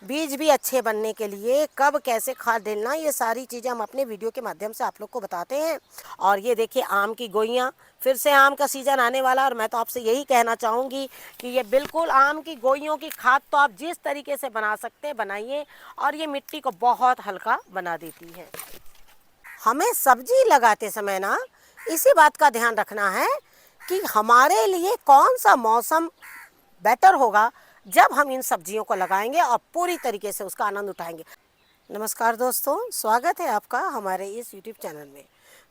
बीज भी अच्छे बनने के लिए कब कैसे खाद डालना, ये सारी चीज़ें हम अपने वीडियो के माध्यम से आप लोग को बताते हैं। और ये देखिए आम की गोइयाँ, फिर से आम का सीज़न आने वाला, और मैं तो आपसे यही कहना चाहूँगी कि ये बिल्कुल आम की गोइयों की खाद तो आप जिस तरीके से बना सकते हैं बनाइए, और ये मिट्टी को बहुत हल्का बना देती है। हमें सब्जी लगाते समय ना इसी बात का ध्यान रखना है कि हमारे लिए कौन सा मौसम बेटर होगा जब हम इन सब्जियों को लगाएंगे और पूरी तरीके से उसका आनंद उठाएंगे। नमस्कार दोस्तों, स्वागत है आपका हमारे इस YouTube चैनल में।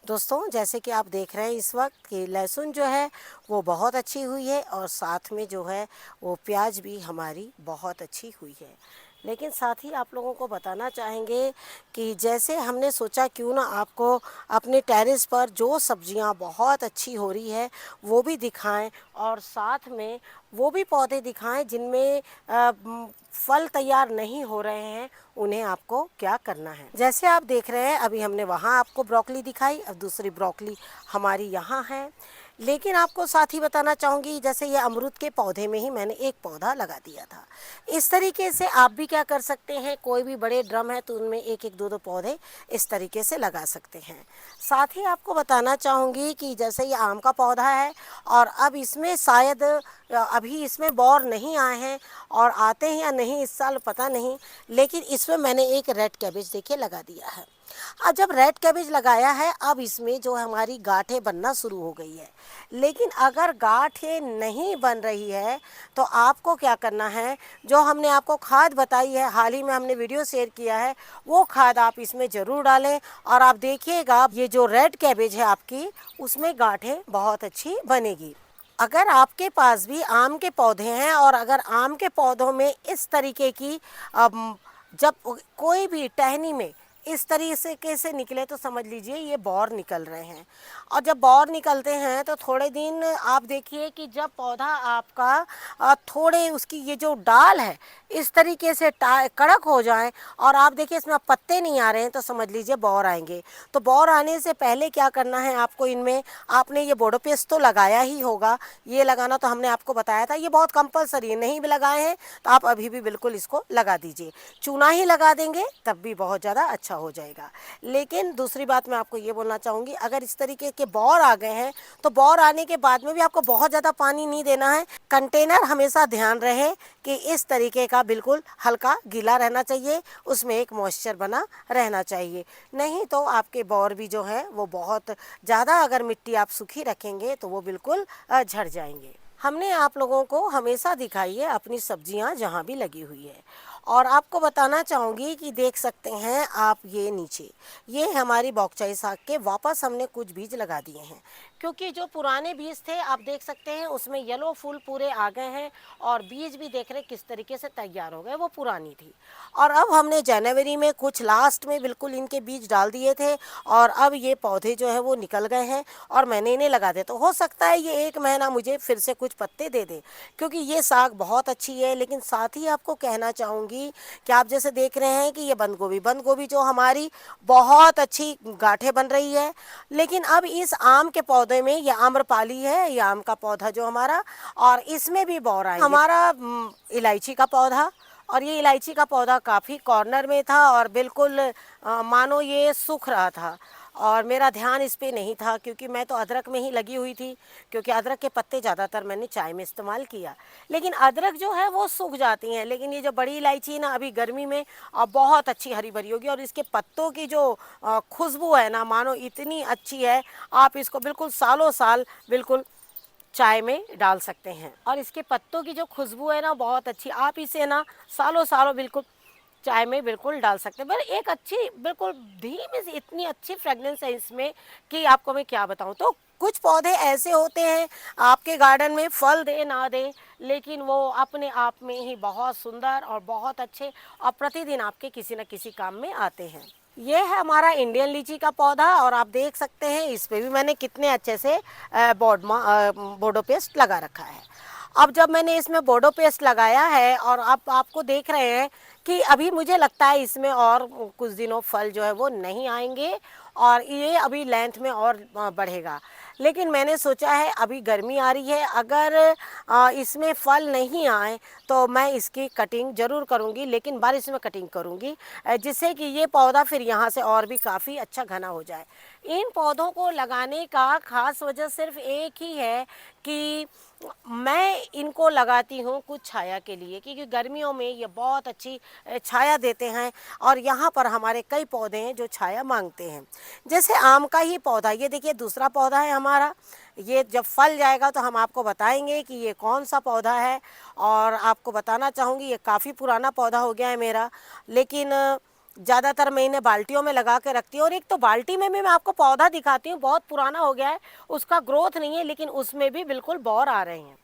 दोस्तों, जैसे कि आप देख रहे हैं इस वक्त कि लहसुन जो है वो बहुत अच्छी हुई है, और साथ में जो है वो प्याज भी हमारी बहुत अच्छी हुई है। लेकिन साथ ही आप लोगों को बताना चाहेंगे कि जैसे हमने सोचा क्यों ना आपको अपने टेरेस पर जो सब्जियां बहुत अच्छी हो रही है वो भी दिखाएं, और साथ में वो भी पौधे दिखाएं जिनमें फल तैयार नहीं हो रहे हैं, उन्हें आपको क्या करना है। जैसे आप देख रहे हैं अभी हमने वहाँ आपको ब्रोकली दिखाई, अब दूसरी ब्रोकली हमारी यहाँ है। लेकिन आपको साथ ही बताना चाहूँगी, जैसे ये अमरूद के पौधे में ही मैंने एक पौधा लगा दिया था। इस तरीके से आप भी क्या कर सकते हैं, कोई भी बड़े ड्रम है तो उनमें एक एक दो दो पौधे इस तरीके से लगा सकते हैं। साथ ही आपको बताना चाहूँगी कि जैसे ये आम का पौधा है, और अब इसमें शायद अभी इसमें बौर नहीं आए हैं, और आते हैं या नहीं इस साल पता नहीं, लेकिन इसमें मैंने एक रेड कैबेज देखिए लगा दिया है। अब जब रेड कैबेज लगाया है, अब इसमें जो हमारी गांठें बनना शुरू हो गई है। लेकिन अगर गांठें नहीं बन रही है तो आपको क्या करना है, जो हमने आपको खाद बताई है, हाल ही में हमने वीडियो शेयर किया है, वो खाद आप इसमें ज़रूर डालें, और आप देखिएगा ये जो रेड कैबेज है आपकी, उसमें गांठें बहुत अच्छी बनेगी। अगर आपके पास भी आम के पौधे हैं, और अगर आम के पौधों में इस तरीके की जब कोई भी टहनी में इस तरीके से निकले तो समझ लीजिए ये बौर निकल रहे हैं। और जब बौर निकलते हैं तो थोड़े दिन आप देखिए कि जब पौधा आपका थोड़े उसकी ये जो डाल है इस तरीके से कड़क हो जाए, और आप देखिए इसमें पत्ते नहीं आ रहे हैं, तो समझ लीजिए बौर आएंगे। तो बौर आने से पहले क्या करना है आपको, इनमें आपने ये बोडोपेस्ट तो लगाया ही होगा, ये लगाना तो हमने आपको बताया था, ये बहुत कंपलसरी है, नहीं भी लगाए हैं तो आप अभी भी बिल्कुल इसको लगा दीजिए। चूना ही लगा देंगे तब भी बहुत ज़्यादा अच्छा हो जाएगा। लेकिन दूसरी बात मैं आपको ये बोलना चाहूँगी, अगर इस तरीके के बौर आ गए हैं तो बौर आने के बाद में भी आपको बहुत ज़्यादा पानी नहीं देना है। कंटेनर हमेशा ध्यान रहे कि इस तरीके का बिल्कुल हल्का गीला रहना चाहिए, उसमें एक मॉइस्चर बना रहना चाहिए, नहीं तो आपके बौर भी जो है वो बहुत ज़्यादा, अगर मिट्टी आप सूखी रखेंगे तो वो बिल्कुल झड़ जाएंगे। हमने आप लोगों को हमेशा दिखाई है अपनी सब्जियां जहां भी लगी हुई है, और आपको बताना चाहूँगी कि देख सकते हैं आप ये नीचे, ये हमारी बौगचाई साग के वापस हमने कुछ बीज लगा दिए हैं, क्योंकि जो पुराने बीज थे आप देख सकते हैं उसमें येलो फूल पूरे आ गए हैं, और बीज भी देख रहे किस तरीके से तैयार हो गए, वो पुरानी थी। और अब हमने जनवरी में कुछ लास्ट में बिल्कुल इनके बीज डाल दिए थे, और अब ये पौधे जो है वो निकल गए हैं, और मैंने इन्हें लगा दिया। तो हो सकता है ये 1 महीना मुझे फिर से कुछ पत्ते दे दे, क्योंकि ये साग बहुत अच्छी है। लेकिन साथ ही आपको कहना चाहूँगी कि आप जैसे देख रहे हैं कि ये बंद गोभी जो हमारी बहुत अच्छी गांठें बन रही है, लेकिन अब इस आम के पौधे में, ये आम्रपाली है, ये आम का पौधा जो हमारा, और इसमें भी बौर आएंगे। हमारा इलायची का पौधा, और ये इलायची का पौधा काफ़ी कॉर्नर में था, और बिल्कुल मानो ये सूख रहा था, और मेरा ध्यान इस पे नहीं था, क्योंकि मैं तो अदरक में ही लगी हुई थी, क्योंकि अदरक के पत्ते ज़्यादातर मैंने चाय में इस्तेमाल किया। लेकिन अदरक जो है वो सूख जाती हैं, लेकिन ये जो बड़ी इलायची है ना, अभी गर्मी में बहुत अच्छी हरी भरी होगी, और इसके पत्तों की जो खुशबू है ना, मानो इतनी अच्छी है, आप इसको बिल्कुल सालों साल बिल्कुल चाय में डाल सकते हैं। और इसके पत्तों की जो खुशबू है ना बहुत अच्छी, आप इसे ना सालों सालों बिल्कुल चाय में बिल्कुल डाल सकते हैं। पर एक अच्छी बिल्कुल धीमी सी इतनी अच्छी फ्रेगनेंस है इसमें कि आपको मैं क्या बताऊं। तो कुछ पौधे ऐसे होते हैं आपके गार्डन में फल दे ना दे, लेकिन वो अपने आप में ही बहुत सुंदर और बहुत अच्छे, और प्रतिदिन आपके किसी न किसी काम में आते हैं। ये है हमारा इंडियन लीची का पौधा, और आप देख सकते हैं इस पे भी मैंने कितने अच्छे से बोडो पेस्ट लगा रखा है। अब जब मैंने इसमें बोडो पेस्ट लगाया है, और आप आपको देख रहे हैं कि अभी मुझे लगता है इसमें और कुछ दिनों फल जो है वो नहीं आएंगे, और ये अभी लेंथ में और बढ़ेगा। लेकिन मैंने सोचा है अभी गर्मी आ रही है, अगर इसमें फल नहीं आए तो मैं इसकी कटिंग ज़रूर करूँगी, लेकिन बारिश में कटिंग करूँगी, जिससे कि ये पौधा फिर यहाँ से और भी काफ़ी अच्छा घना हो जाए। इन पौधों को लगाने का ख़ास वजह सिर्फ एक ही है कि मैं इनको लगाती हूँ कुछ छाया के लिए, क्योंकि गर्मियों में ये बहुत अच्छी छाया देते हैं और यहाँ पर हमारे कई पौधे हैं जो छाया मांगते हैं। जैसे आम का ही पौधा, ये देखिए दूसरा पौधा है हमारा। ये जब फल जाएगा तो हम आपको बताएंगे कि ये कौन सा पौधा है। और आपको बताना चाहूँगी ये काफ़ी पुराना पौधा हो गया है मेरा, लेकिन ज़्यादातर मैं इन्हें बाल्टियों में लगा के रखती हूँ। और एक तो बाल्टी में भी मैं आपको पौधा दिखाती हूँ, बहुत पुराना हो गया है, उसका ग्रोथ नहीं है, लेकिन उसमें भी बिल्कुल बौर आ रहे हैं।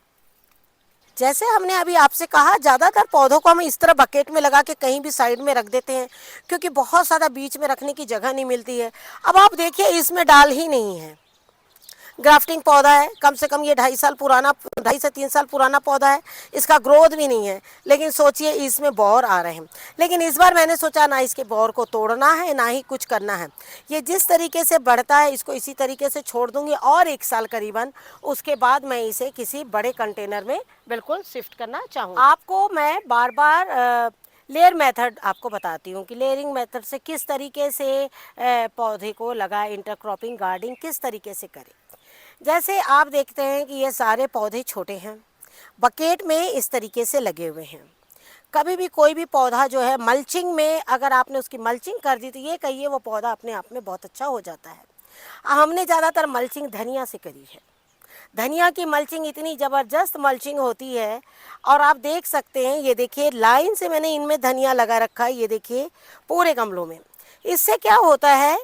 जैसे हमने अभी आपसे कहा, ज़्यादातर पौधों को हम इस तरह बकेट में लगा के कहीं भी साइड में रख देते हैं, क्योंकि बहुत ज़्यादा बीच में रखने की जगह नहीं मिलती है। अब आप देखिए इसमें डाल ही नहीं है, ग्राफ्टिंग पौधा है, कम से कम ये 2.5 साल पुराना, 2.5 से 3 साल पुराना पौधा है, इसका ग्रोथ भी नहीं है, लेकिन सोचिए इसमें बौर आ रहे हैं। लेकिन इस बार मैंने सोचा ना इसके बौर को तोड़ना है ना ही कुछ करना है, ये जिस तरीके से बढ़ता है इसको इसी तरीके से छोड़ दूंगी और 1 साल करीबन, उसके बाद मैं इसे किसी बड़े कंटेनर में बिल्कुल शिफ्ट करना चाहूँ। आपको मैं बार बार लेयर मेथड आपको बताती हूँ कि लेयरिंग मेथड से किस तरीके से पौधे को लगाए, इंटरक्रॉपिंग गार्डनिंग किस तरीके से करें। जैसे आप देखते हैं कि ये सारे पौधे छोटे हैं, बकेट में इस तरीके से लगे हुए हैं। कभी भी कोई भी पौधा जो है मल्चिंग में, अगर आपने उसकी मल्चिंग कर दी तो ये कहिए वो पौधा अपने आप में बहुत अच्छा हो जाता है। हमने ज़्यादातर मल्चिंग धनिया से करी है। धनिया की मल्चिंग इतनी ज़बरदस्त मल्चिंग होती है, और आप देख सकते हैं, ये देखिए लाइन से मैंने इनमें धनिया लगा रखा है, ये देखिए पूरे गमलों में। इससे क्या होता है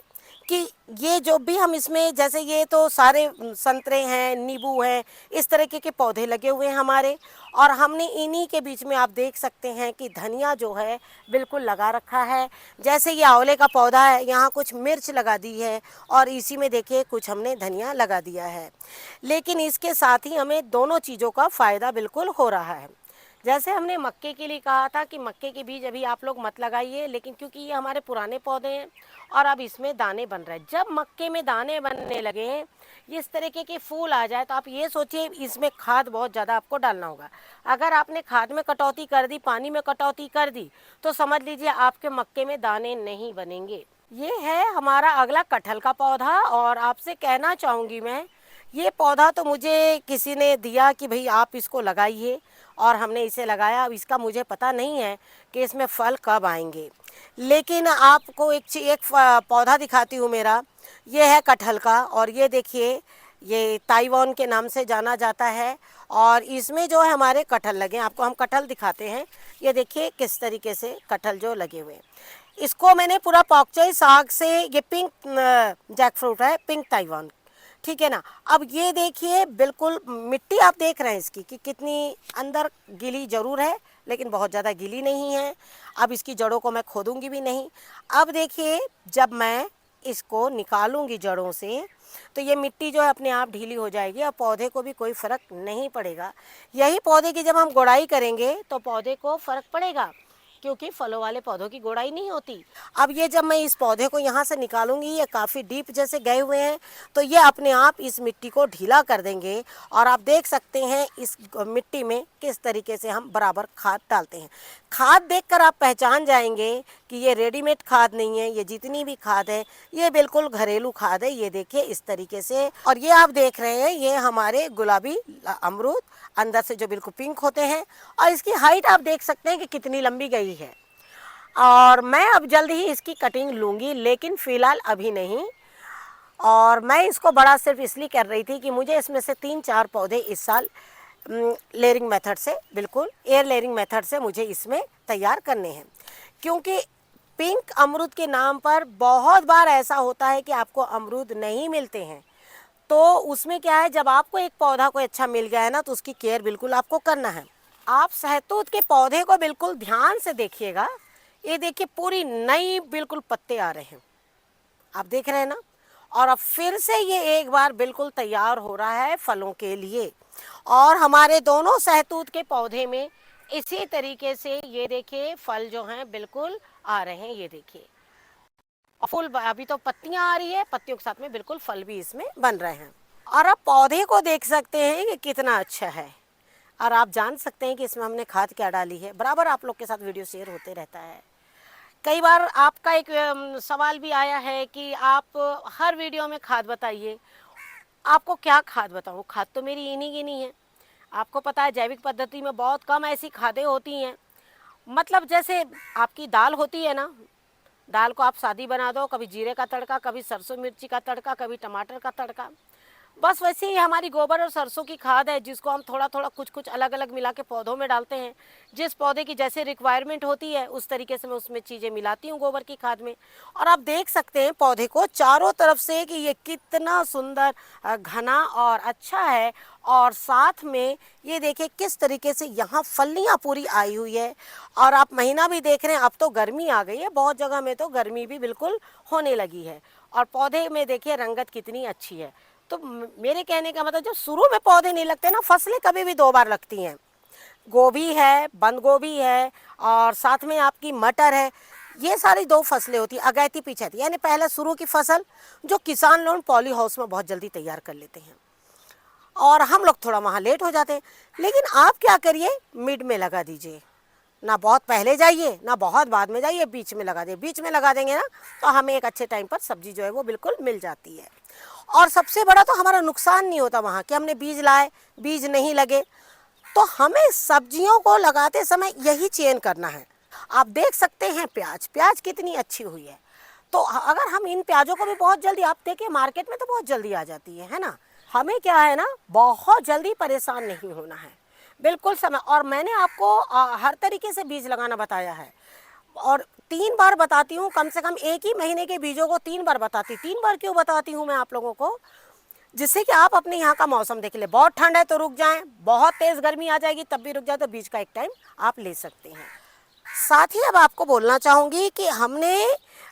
कि ये जो भी हम इसमें, जैसे ये तो सारे संतरे हैं, नींबू हैं, इस तरीके के पौधे लगे हुए हैं हमारे, और हमने इन्हीं के बीच में आप देख सकते हैं कि धनिया जो है बिल्कुल लगा रखा है। जैसे ये आंवले का पौधा है, यहाँ कुछ मिर्च लगा दी है और इसी में देखिए कुछ हमने धनिया लगा दिया है। लेकिन इसके साथ ही हमें दोनों चीज़ों का फ़ायदा बिल्कुल हो रहा है। जैसे हमने मक्के के लिए कहा था कि मक्के के बीज अभी आप लोग मत लगाइए, लेकिन क्योंकि ये हमारे पुराने पौधे हैं और अब इसमें दाने बन रहे हैं। जब मक्के में दाने बनने लगे, इस तरीके के फूल आ जाए, तो आप ये सोचिए इसमें खाद बहुत ज़्यादा आपको डालना होगा। अगर आपने खाद में कटौती कर दी, पानी में कटौती कर दी, तो समझ लीजिए आपके मक्के में दाने नहीं बनेंगे। ये है हमारा अगला कटहल का पौधा, और आपसे कहना चाहूँगी मैं, ये पौधा तो मुझे किसी ने दिया कि भाई आप इसको लगाइए, और हमने इसे लगाया। अब इसका मुझे पता नहीं है कि इसमें फल कब आएंगे, लेकिन आपको एक पौधा दिखाती हूँ मेरा। ये है कटहल का, और ये देखिए ये ताइवान के नाम से जाना जाता है, और इसमें जो है हमारे कटहल लगे। आपको हम कटहल दिखाते हैं, ये देखिए किस तरीके से कटहल जो लगे हुए हैं। इसको मैंने पूरा पॉकचई साग से, ये पिंक जैक फ्रूट है, पिंक ताइवान, ठीक है ना। अब ये देखिए बिल्कुल मिट्टी आप देख रहे हैं इसकी कि कितनी अंदर गीली ज़रूर है, लेकिन बहुत ज़्यादा गीली नहीं है। अब इसकी जड़ों को मैं खोदूंगी भी नहीं। अब देखिए जब मैं इसको निकालूंगी जड़ों से, तो ये मिट्टी जो है अपने आप ढीली हो जाएगी और पौधे को भी कोई फ़र्क नहीं पड़ेगा। यही पौधे की जब हम गुड़ाई करेंगे तो पौधे को फ़र्क पड़ेगा, क्योंकि फलों वाले पौधों की गोड़ाई नहीं होती। अब ये जब मैं इस पौधे को यहाँ से निकालूंगी, ये काफ़ी डीप जैसे गए हुए हैं, तो ये अपने आप इस मिट्टी को ढीला कर देंगे। और आप देख सकते हैं इस मिट्टी में किस तरीके से हम बराबर खाद डालते हैं। खाद देखकर आप पहचान जाएंगे कि ये रेडीमेड खाद नहीं है, ये जितनी भी खाद है ये बिल्कुल घरेलू खाद है। ये देखिए इस तरीके से, और ये आप देख रहे हैं ये हमारे गुलाबी अमरूद अंदर से जो बिल्कुल पिंक होते हैं, और इसकी हाइट आप देख सकते हैं कि कितनी लंबी गई है। और मैं अब जल्द ही इसकी कटिंग लूँगी, लेकिन फ़िलहाल अभी नहीं। और मैं इसको बड़ा सिर्फ इसलिए कर रही थी कि मुझे इसमें से 3-4 पौधे इस साल लेयरिंग मेथड से, बिल्कुल एयर लेयरिंग मेथड से मुझे इसमें तैयार करने हैं। क्योंकि पिंक अमरूद के नाम पर बहुत बार ऐसा होता है कि आपको अमरूद नहीं मिलते हैं। तो उसमें क्या है, जब आपको एक पौधा कोई अच्छा मिल गया है ना, तो उसकी केयर बिल्कुल आपको करना है। आप सहतूत के पौधे को बिल्कुल ध्यान से देखिएगा। ये देखिए पूरी नई बिल्कुल पत्ते आ रहे हैं, आप देख रहे हैं ना। और अब फिर से ये एक बार बिल्कुल तैयार हो रहा है फलों के लिए। और हमारे दोनों सहतूत के पौधे में इसी तरीके से ये देखिए फल जो हैं बिल्कुल आ रहे हैं। ये देखिए फूल, अभी तो पत्तियां आ रही है, पत्तियों के साथ में बिल्कुल फल भी इसमें बन रहे हैं। और आप पौधे को देख सकते हैं कि कितना अच्छा है, और आप जान सकते हैं कि इसमें हमने खाद क्या डाली है। बराबर आप लोग के साथ वीडियो शेयर होते रहता है। कई बार आपका एक सवाल भी आया है कि आप हर वीडियो में खाद बताइए। आपको क्या खाद बताऊँ? खाद तो मेरी इन्हीं गिनी है। आपको पता है जैविक पद्धति में बहुत कम ऐसी खादें होती हैं। मतलब जैसे आपकी दाल होती है ना, दाल को आप सादी बना दो, कभी जीरे का तड़का, कभी सरसों मिर्ची का तड़का, कभी टमाटर का तड़का। बस वैसे ही हमारी गोबर और सरसों की खाद है, जिसको हम थोड़ा थोड़ा कुछ कुछ अलग अलग मिला के पौधों में डालते हैं। जिस पौधे की जैसे रिक्वायरमेंट होती है उस तरीके से मैं उसमें चीज़ें मिलाती हूँ गोबर की खाद में। और आप देख सकते हैं पौधे को चारों तरफ से कि ये कितना सुंदर घना और अच्छा है। और साथ में ये देखिए किस तरीके से यहाँ फलियाँ पूरी आई हुई है। और आप महीना भी देख रहे हैं, अब तो गर्मी आ गई है, बहुत जगह में तो गर्मी भी बिल्कुल होने लगी है। और पौधे में देखिए रंगत कितनी अच्छी है। तो मेरे कहने का मतलब, जब शुरू में पौधे नहीं लगते ना, फसलें कभी भी 2 बार लगती हैं। गोभी है, बंद गोभी है, और साथ में आपकी मटर है। ये सारी 2 फसलें होती हैं, अगैती पिछैती, यानी पहले शुरू की फसल जो किसान लोग पॉली हाउस में बहुत जल्दी तैयार कर लेते हैं, और हम लोग थोड़ा वहाँ लेट हो जाते हैं। लेकिन आप क्या करिए, मिड में लगा दीजिए, ना बहुत पहले जाइए ना बहुत बाद में जाइए, बीच में लगा दे। बीच में लगा देंगे ना तो हमें एक अच्छे टाइम पर सब्जी जो है वो बिल्कुल मिल जाती है। और सबसे बड़ा तो हमारा नुकसान नहीं होता वहाँ कि हमने बीज लाए, बीज नहीं लगे। तो हमें सब्जियों को लगाते समय यही चयन करना है। आप देख सकते हैं प्याज, प्याज कितनी अच्छी हुई है। तो अगर हम इन प्याजों को भी बहुत जल्दी, आप देखिए मार्केट में तो बहुत जल्दी आ जाती है ना। हमें क्या है ना, बहुत जल्दी परेशान नहीं होना है, बिल्कुल समय। और मैंने आपको हर तरीके से बीज लगाना बताया है, और 3 बार बताती हूँ। कम से कम एक ही महीने के बीजों को 3 बार बताती। 3 बार क्यों बताती हूँ मैं आप लोगों को? जिससे कि आप अपने यहाँ का मौसम देख ले। बहुत ठंड है तो रुक जाएं, बहुत तेज़ गर्मी आ जाएगी तब भी रुक जाए, तो बीज का एक टाइम आप ले सकते हैं। साथ ही अब आपको बोलना चाहूँगी कि हमने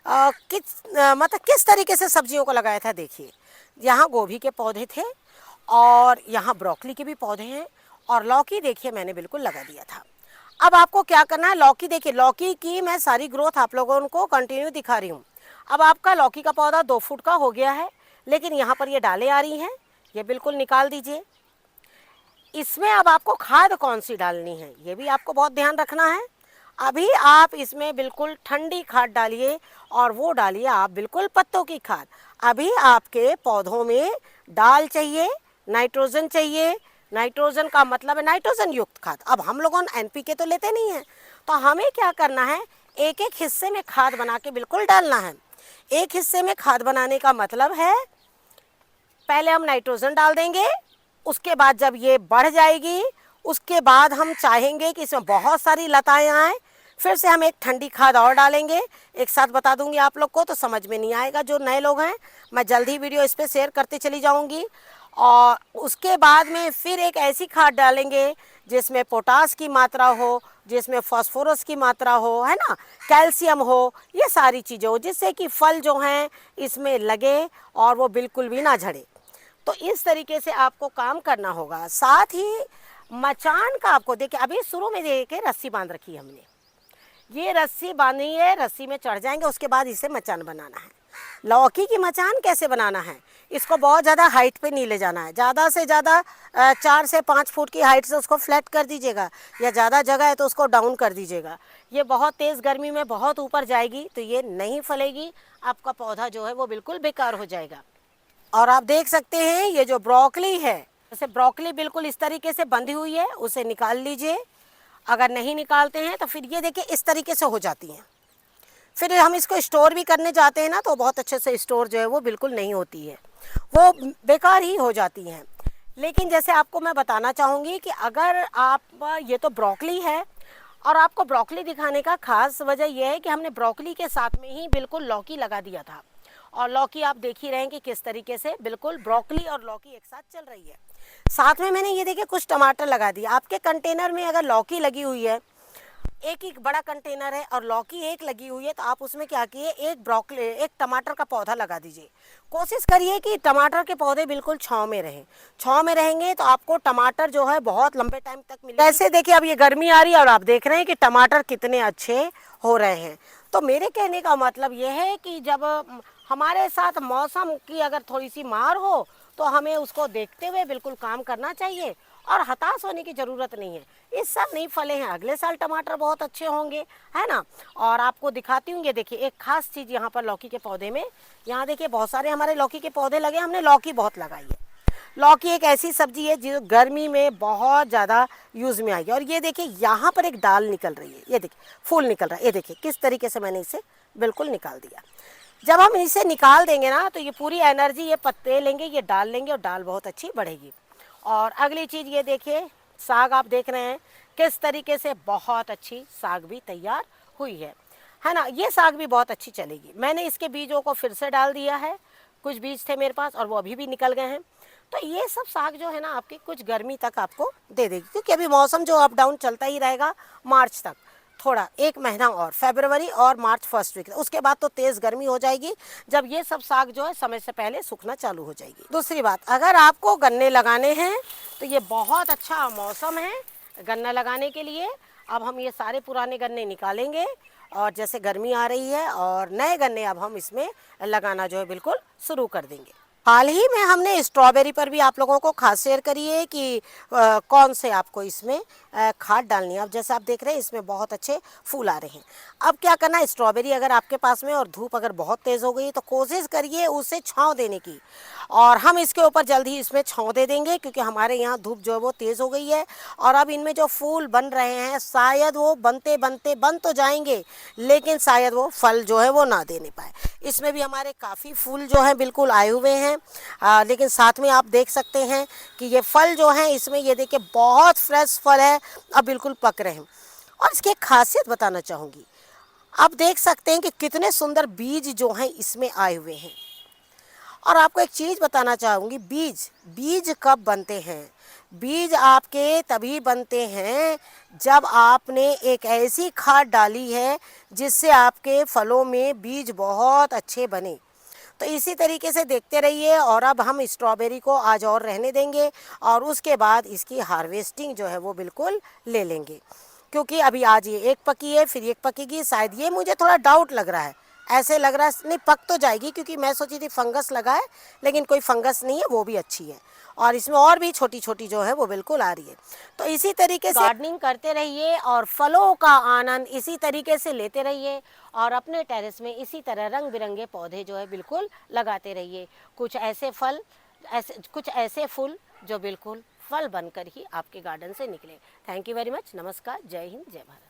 मतलब किस तरीके से सब्जियों को लगाया था। देखिए यहाँ गोभी के पौधे थे, और यहाँ ब्रोकली के भी पौधे हैं, और लौकी देखिए मैंने बिल्कुल लगा दिया था। अब आपको क्या करना है, लौकी देखिए, लौकी की मैं सारी ग्रोथ आप लोगों को कंटिन्यू दिखा रही हूँ। अब आपका लौकी का पौधा 2 फुट का हो गया है, लेकिन यहाँ पर ये डालें आ रही हैं, ये बिल्कुल निकाल दीजिए। इसमें अब आपको खाद कौन सी डालनी है ये भी आपको बहुत ध्यान रखना है। अभी आप इसमें बिल्कुल ठंडी खाद डालिए, और वो डालिए आप बिल्कुल पत्तों की खाद। अभी आपके पौधों में डाल चाहिए, नाइट्रोजन चाहिए। नाइट्रोजन का मतलब है नाइट्रोजन युक्त खाद। अब हम लोगों एनपीके तो लेते नहीं हैं, तो हमें क्या करना है, एक एक हिस्से में खाद बना के बिल्कुल डालना है। एक हिस्से में खाद बनाने का मतलब है, पहले हम नाइट्रोजन डाल देंगे, उसके बाद जब ये बढ़ जाएगी उसके बाद हम चाहेंगे कि इसमें बहुत सारी लताएं आए, फिर से हम एक ठंडी खाद और डालेंगे। एक साथ बता दूंगी आप लोग को तो समझ में नहीं आएगा, जो नए लोग हैं मैं जल्दी वीडियो इस पर शेयर करते चली जाऊंगी। और उसके बाद में फिर एक ऐसी खाद डालेंगे जिसमें पोटास की मात्रा हो, जिसमें फास्फोरस की मात्रा हो, है ना, कैल्शियम हो, ये सारी चीज़ें हो, जिससे कि फल जो हैं इसमें लगे और वो बिल्कुल भी ना झड़े। तो इस तरीके से आपको काम करना होगा। साथ ही मचान का आपको देखिए, अभी शुरू में देखिए रस्सी बांध रखी है हमने, ये रस्सी बांधी है, रस्सी में चढ़ जाएंगे, उसके बाद इसे मचान बनाना है। लौकी की मचान कैसे बनाना है, इसको बहुत ज़्यादा हाइट पे नहीं ले जाना है, ज़्यादा से ज़्यादा 4 से 5 फुट की हाइट से उसको फ्लैट कर दीजिएगा, या ज़्यादा जगह है तो उसको डाउन कर दीजिएगा। ये बहुत तेज़ गर्मी में बहुत ऊपर जाएगी तो ये नहीं फलेगी, आपका पौधा जो है वो बिल्कुल बेकार हो जाएगा। और आप देख सकते हैं ये जो ब्रोकली है, जैसे ब्रोकली बिल्कुल इस तरीके से बंधी हुई है, उसे निकाल लीजिए। अगर नहीं निकालते हैं तो फिर ये देखिए इस तरीके से हो जाती हैं। फिर हम इसको स्टोर भी करने जाते हैं ना तो बहुत अच्छे से स्टोर जो है वो बिल्कुल नहीं होती है, वो बेकार ही हो जाती हैं। लेकिन जैसे आपको मैं बताना चाहूँगी कि अगर आप, ये तो ब्रोकली है, और आपको ब्रोकली दिखाने का खास वजह यह है कि हमने ब्रोकली के साथ में ही बिल्कुल लौकी लगा दिया था, और लौकी आप देख ही रहे हैं कि किस तरीके से बिल्कुल ब्रोकली और लौकी एक साथ चल रही है। साथ में मैंने ये देखिए कुछ टमाटर लगा दिए। आपके कंटेनर में अगर लौकी लगी हुई है, एक ही बड़ा कंटेनर है और लौकी एक लगी हुई है, तो आप उसमें क्या किए, एक ब्रोकली, एक टमाटर का पौधा लगा दीजिए। कोशिश करिए कि टमाटर के पौधे बिल्कुल छांव में रहें। छांव में रहेंगे तो आपको टमाटर जो है बहुत लंबे टाइम तक मिलेगा। ऐसे देखिए अब ये गर्मी आ रही है और आप देख रहे हैं कि टमाटर कितने अच्छे हो रहे हैं। तो मेरे कहने का मतलब ये है कि जब हमारे साथ मौसम की अगर थोड़ी सी मार हो तो हमें उसको देखते हुए बिल्कुल काम करना चाहिए और हताश होने की ज़रूरत नहीं है। इस साल नहीं फले हैं, अगले साल टमाटर बहुत अच्छे होंगे, है ना। और आपको दिखाती हूँ, ये देखिए एक खास चीज़ यहाँ पर लौकी के पौधे में, यहाँ देखिए बहुत सारे हमारे लौकी के पौधे लगे, हमने लौकी बहुत लगाई है। लौकी एक ऐसी सब्जी है जो गर्मी में बहुत ज़्यादा यूज़ में आएगी। और ये देखिए यहाँ पर एक डाल निकल रही है, ये देखिए फूल निकल रहा है, ये देखिए किस तरीके से मैंने इसे बिल्कुल निकाल दिया। जब हम इसे निकाल देंगे ना तो ये पूरी एनर्जी ये पत्ते लेंगे, ये डाल लेंगे और डाल बहुत अच्छी बढ़ेगी। और अगली चीज़ ये देखिए, साग आप देख रहे हैं किस तरीके से बहुत अच्छी साग भी तैयार हुई है ना। ये साग भी बहुत अच्छी चलेगी। मैंने इसके बीजों को फिर से डाल दिया है, कुछ बीज थे मेरे पास और वो अभी भी निकल गए हैं। तो ये सब साग जो है ना आपकी कुछ गर्मी तक आपको दे देगी, क्योंकि अभी मौसम जो अप डाउन चलता ही रहेगा मार्च तक, थोड़ा 1 महीना और, फरवरी और मार्च फर्स्ट वीक, उसके बाद तो तेज़ गर्मी हो जाएगी जब ये सब साग जो है समय से पहले सूखना चालू हो जाएगी। दूसरी बात, अगर आपको गन्ने लगाने हैं तो ये बहुत अच्छा मौसम है गन्ना लगाने के लिए। अब हम ये सारे पुराने गन्ने निकालेंगे और जैसे गर्मी आ रही है और नए गन्ने अब हम इसमें लगाना जो है बिल्कुल शुरू कर देंगे। हाल ही में हमने स्ट्रॉबेरी पर भी आप लोगों को खास शेयर करी है कि कौन से आपको इसमें खाद डालनी है। अब जैसे आप देख रहे हैं इसमें बहुत अच्छे फूल आ रहे हैं। अब क्या करना है, स्ट्रॉबेरी अगर आपके पास में और धूप अगर बहुत तेज़ हो गई तो कोशिश करिए उसे छांव देने की, और हम इसके ऊपर जल्द ही इसमें छांव दे देंगे, क्योंकि हमारे यहाँ धूप जो है वो तेज़ हो गई है। और अब इनमें जो फूल बन रहे हैं शायद वो बनते बनते बन तो जाएंगे, लेकिन शायद वो फल जो है वो ना देने पाए। इसमें भी हमारे काफ़ी फूल जो हैं बिल्कुल आए हुए हैं, लेकिन साथ में आप देख सकते हैं कि ये फल जो हैं इसमें ये देखिए बहुत फ्रेश फल है, अब बिल्कुल पक रहे हैं। और इसकी एक खासियत बताना चाहूँगी, आप देख सकते हैं कि कितने सुंदर बीज जो हैं इसमें आए हुए हैं। और आपको एक चीज़ बताना चाहूँगी, बीज कब बनते हैं? बीज आपके तभी बनते हैं जब आपने एक ऐसी खाद डाली है जिससे आपके फलों में बीज बहुत अच्छे बने। तो इसी तरीके से देखते रहिए। और अब हम स्ट्रॉबेरी को आज और रहने देंगे और उसके बाद इसकी हार्वेस्टिंग जो है वो बिल्कुल ले लेंगे, क्योंकि अभी आज ये एक पकी है, फिर एक पकेगी शायद, ये मुझे थोड़ा डाउट लग रहा है। ऐसे लग रहा है नहीं पक तो जाएगी, क्योंकि मैं सोची थी फंगस लगा है, लेकिन कोई फंगस नहीं है, वो भी अच्छी है। और इसमें और भी छोटी छोटी जो है वो बिल्कुल आ रही है। तो इसी तरीके से गार्डनिंग करते रहिए और फलों का आनंद इसी तरीके से लेते रहिए और अपने टेरेस में इसी तरह रंग बिरंगे पौधे जो है बिल्कुल लगाते रहिए। कुछ ऐसे फूल जो बिल्कुल फल बनकर ही आपके गार्डन से निकले। Thank you very much. नमस्कार, जय हिंद, जय भारत।